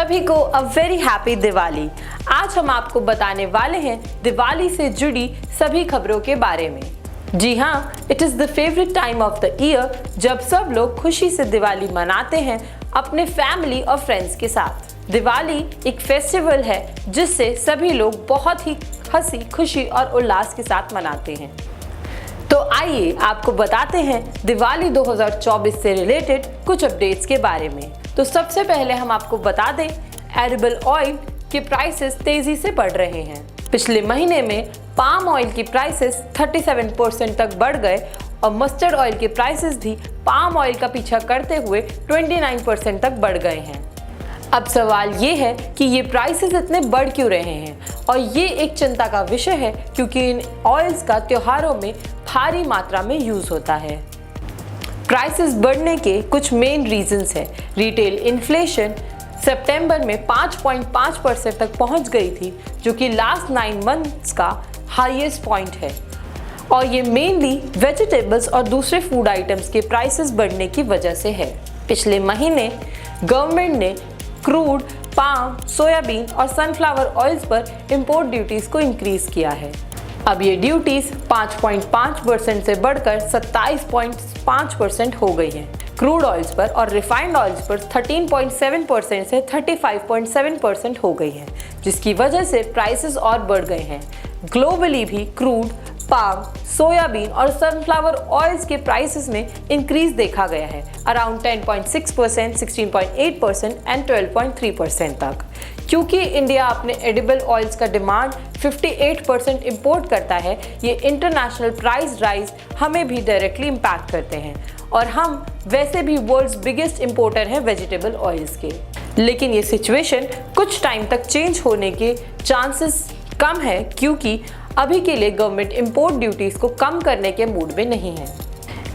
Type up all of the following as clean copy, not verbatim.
सभी को a very happy Diwali. आज हम आपको बताने वाले हैं दिवाली से जुड़ी सभी खबरों के बारे में। जी हाँ, it is the favourite time of the year जब सब लोग खुशी से दिवाली मनाते हैं अपने फैमिली और फ्रेंड्स के साथ। दिवाली एक फेस्टिवल है जिससे सभी लोग बहुत ही हंसी खुशी और उल्लास के साथ मनाते हैं। तो आइए आपको बताते हैं दिवाली 2024 से रिलेटेड कुछ अपडेट्स के बारे में। तो सबसे पहले हम आपको बता दें, एडिबल ऑयल के प्राइसेस तेजी से बढ़ रहे हैं। पिछले महीने में पाम ऑयल की प्राइसेस 37% तक बढ़ गए और मस्टर्ड ऑयल के प्राइसेस भी पाम ऑयल का पीछा करते हुए 29% तक बढ़ गए हैं। अब सवाल ये है कि ये प्राइसेस इतने बढ़ क्यों रहे हैं, और ये एक चिंता का विषय है क्योंकि इन ऑयल्स का त्योहारों में भारी मात्रा में यूज होता है। प्राइसेस बढ़ने के कुछ मेन रीजंस है। रिटेल इन्फ्लेशन सितंबर में 5.5% तक पहुंच गई थी, जो कि लास्ट 9 मंथ्स का हाईएस्ट पॉइंट है, और ये मेनली वेजिटेबल्स और दूसरे फूड आइटम्स के प्राइसेस बढ़ने की वजह से है। पिछले महीने गवर्नमेंट ने क्रूड, पाम, सोयाबीन और सनफ्लावर ऑयल्स पर इंपोर्ट ड्यूटीज को इंक्रीज किया है। अब ये ड्यूटीज 5.5% से बढ़कर 27.5% हो गई हैं। क्रूड ऑयल्स पर और रिफाइंड ऑयल्स पर 13.7% से 35.7% हो गई हैं, जिसकी वजह से प्राइसेस और बढ़ गए हैं। ग्लोबली भी क्रूड, पाम, सोयाबीन और सनफ्लावर ऑयल्स के प्राइसेस में इंक्रीज देखा गया है, अराउंड 10.6%, 16.8% एंड 12.3% तक। क्योंकि इंडिया अपने एडिबल ऑयल्स का डिमांड 58% इंपोर्ट करता है, ये इंटरनेशनल प्राइस राइज हमें भी डायरेक्टली इम्पैक्ट करते हैं, और हम वैसे भी वर्ल्ड्स बिगेस्ट इंपोर्टर हैं वेजिटेबल ऑयल्स के। लेकिन ये सिचुएशन कुछ टाइम तक चेंज होने के चांसेस कम है, क्योंकि अभी के लिए गवर्नमेंट इंपोर्ट ड्यूटीज को कम करने के मूड में नहीं है।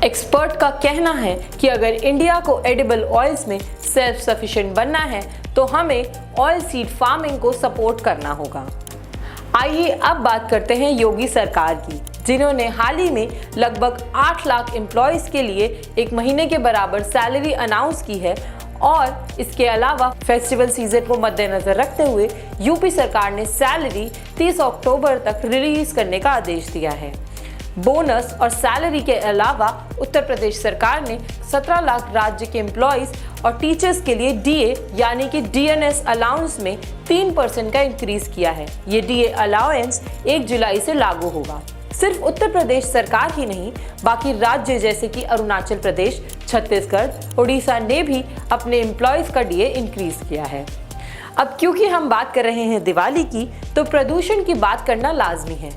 एक्सपर्ट का कहना है कि अगर इंडिया को एडिबल ऑयल्स में सेल्फ सफिशिएंट बनना है तो हमें ऑयल सीड फार्मिंग को सपोर्ट करना होगा। आइए अब बात करते हैं योगी सरकार की, जिन्होंने हाल ही में लगभग 8 लाख एम्प्लॉयज़ के लिए 1 महीने के बराबर सैलरी अनाउंस की है, और इसके अलावा फेस्टिवल सीजन को मद्देनजर रखते हुए यूपी सरकार ने सैलरी 30 अक्टूबर तक रिलीज करने का आदेश दिया है। बोनस और सैलरी के अलावा उत्तर प्रदेश सरकार ने 17 लाख राज्य के एम्प्लॉयज़ और टीचर्स के लिए डीए यानी कि डीएनएस अलाउंस में 3% का इंक्रीज किया है। ये डीए अलाउंस 1 जुलाई से लागू होगा। सिर्फ उत्तर प्रदेश सरकार ही नहीं, बाकी राज्य जैसे कि अरुणाचल प्रदेश, छत्तीसगढ़, उड़ीसा ने भी अपने एम्प्लॉयज़ का डीए इंक्रीज किया है। अब क्योंकि हम बात कर रहे हैं दिवाली की, तो प्रदूषण की बात करना लाजमी है।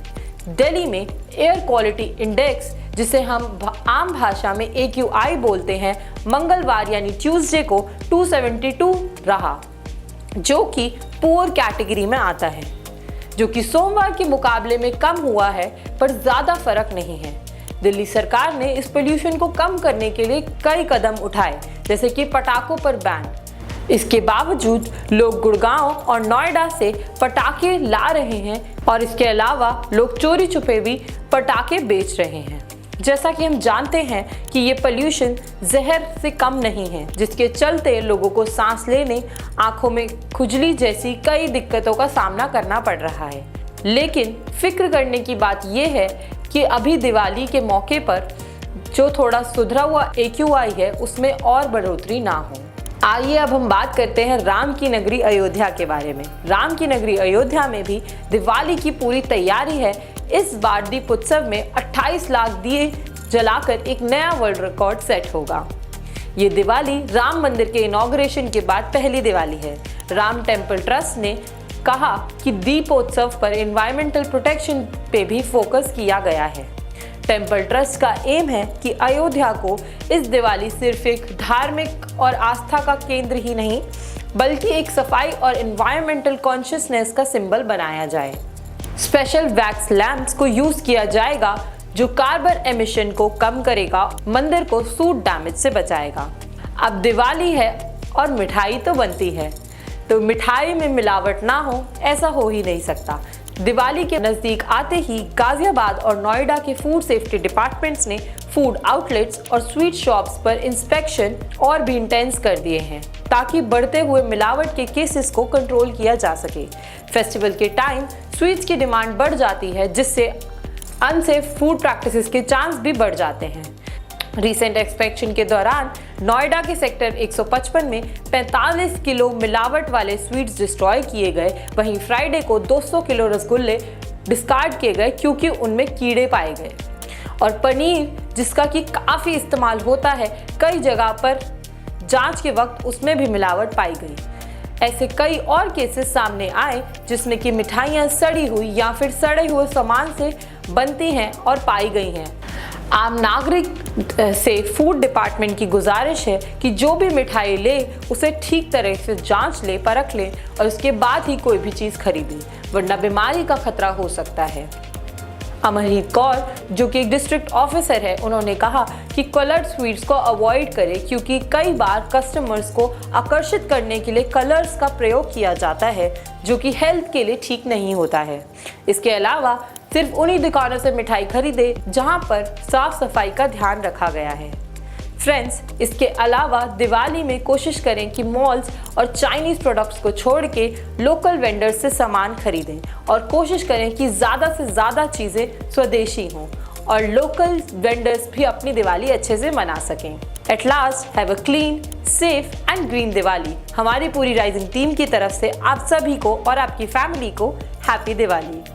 दिल्ली में एयर क्वालिटी इंडेक्स, जिसे हम आम भाषा में AQI बोलते हैं, मंगलवार यानी ट्यूसडे को 272 रहा, जो कि पुअर कैटेगरी में आता है, जो कि सोमवार के मुकाबले में कम हुआ है, पर ज़्यादा फर्क नहीं है। दिल्ली सरकार ने इस पोल्यूशन को कम करने के लिए कई कदम उठाए, जैसे कि पटाखों पर बैन। इसके बावजूद लोग गुड़गांव और नोएडा से पटाखे ला रहे हैं, और इसके अलावा लोग चोरी छुपे भी पटाखे बेच रहे हैं। जैसा कि हम जानते हैं कि ये पोल्यूशन जहर से कम नहीं है, जिसके चलते लोगों को सांस लेने, आंखों में खुजली जैसी कई दिक्कतों का सामना करना पड़ रहा है। लेकिन फिक्र करने की बात यह है कि अभी दिवाली के मौके पर जो थोड़ा सुधरा हुआ AQI है, उसमें और बढ़ोतरी ना हो। आइए अब हम बात करते हैं राम की नगरी अयोध्या के बारे में। राम की नगरी अयोध्या में भी दिवाली की पूरी तैयारी है। इस बार दीप उत्सव में 28 लाख दिए जलाकर एक नया वर्ल्ड रिकॉर्ड सेट होगा। ये दिवाली राम मंदिर के इनॉग्रेशन के बाद पहली दिवाली है। राम टेम्पल ट्रस्ट ने कहा कि दीपोत्सव पर एनवायरमेंटल प्रोटेक्शन पे भी फोकस किया गया है। टेम्पल ट्रस्ट का एम है कि अयोध्या को इस दिवाली सिर्फ एक धार्मिक और आस्था का केंद्र ही नहीं, बल्कि एक सफाई और एनवायरमेंटल कॉन्शियसनेस का सिंबल बनाया जाए। स्पेशल वैक्स लैंप्स को यूज किया जाएगा, जो कार्बन एमिशन को कम करेगा, मंदिर को सूट डैमेज से बचाएगा। अब दिवाली है और मिठाई तो बनती है, तो मिठाई में मिलावट ना हो, ऐसा हो ही नहीं सकता। दिवाली के नज़दीक आते ही गाजियाबाद और नोएडा के फूड सेफ्टी डिपार्टमेंट्स ने फूड आउटलेट्स और स्वीट शॉप्स पर इंस्पेक्शन और भी इंटेंस कर दिए हैं ताकि बढ़ते हुए मिलावट के केसेस को कंट्रोल किया जा सके। फेस्टिवल के टाइम स्वीट्स की डिमांड बढ़ जाती है, जिससे अनसेफ फूड प्रैक्टिसेस के चांस भी बढ़ जाते हैं। रिसेंट इंस्पेक्शन के दौरान नोएडा के सेक्टर 155 में 45 किलो मिलावट वाले स्वीट्स डिस्ट्रॉय किए गए। वहीं फ्राइडे को 200 किलो रसगुल्ले डिस्कार्ड किए गए क्योंकि उनमें कीड़े पाए गए। और पनीर, जिसका कि काफ़ी इस्तेमाल होता है, कई जगह पर जांच के वक्त उसमें भी मिलावट पाई गई। ऐसे कई और केसेस सामने आए जिसमें कि मिठाइयाँ सड़ी हुई या फिर सड़े हुए सामान से बनती हैं और पाई गई हैं। आम नागरिक से फूड डिपार्टमेंट की गुजारिश है कि जो भी मिठाई ले उसे ठीक तरह से जांच ले, परख ले और उसके बाद ही कोई भी चीज़ खरीदे, वरना बीमारी का खतरा हो सकता है। अमरजीत कौर, जो कि एक डिस्ट्रिक्ट ऑफिसर है, उन्होंने कहा कि कलर्ड स्वीट्स को अवॉइड करें क्योंकि कई बार कस्टमर्स को आकर्षित करने के लिए कलर्स का प्रयोग किया जाता है, जो कि हेल्थ के लिए ठीक नहीं होता है। इसके अलावा सिर्फ उन्हीं दुकानों से मिठाई खरीदे जहां पर साफ सफाई का ध्यान रखा गया है। फ्रेंड्स, इसके अलावा दिवाली में कोशिश करें कि मॉल्स और चाइनीज़ प्रोडक्ट्स को छोड़ के लोकल वेंडर्स से सामान खरीदें और कोशिश करें कि ज़्यादा से ज़्यादा चीज़ें स्वदेशी हों और लोकल वेंडर्स भी अपनी दिवाली अच्छे से मना सकें। At last, have a clean, safe and green Diwali. हमारी पूरी राइजिंग टीम की तरफ से आप सभी को और आपकी फैमिली को हैप्पी दिवाली।